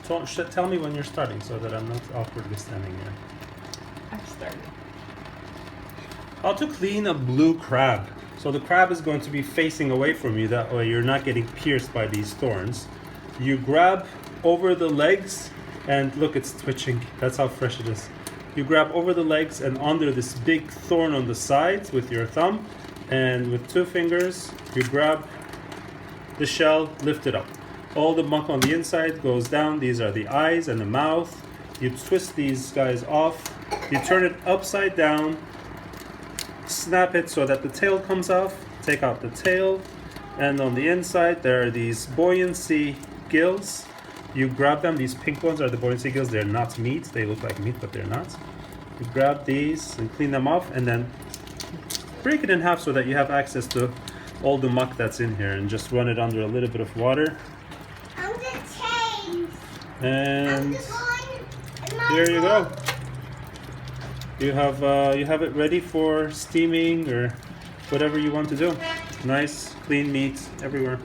Tell me when you're starting so that I'm not awkwardly standing here. I've started. How to clean a blue crab. So the crab is going to be facing away from you, that way you're not getting pierced by these thorns. You grab over the legs, and look, it's twitching. That's how fresh it is. You grab over the legs and under this big thorn on the sides with your thumb, and with 2 fingers, you grab the shell, lift it up. All the muck on the inside goes down. These are the eyes and the mouth. You twist these guys off. You turn it upside down. Snap it so that the tail comes off. Take out the tail. And on the inside, there are these buoyancy gills. You grab them. These pink ones are the buoyancy gills. They're not meat. They look like meat, but they're not. You grab these and clean them off, and then break it in half so that you have access to all the muck that's in here, and just run it under a little bit of water. And here you go. You have it ready for steaming or whatever you want to do. Nice, clean meat everywhere.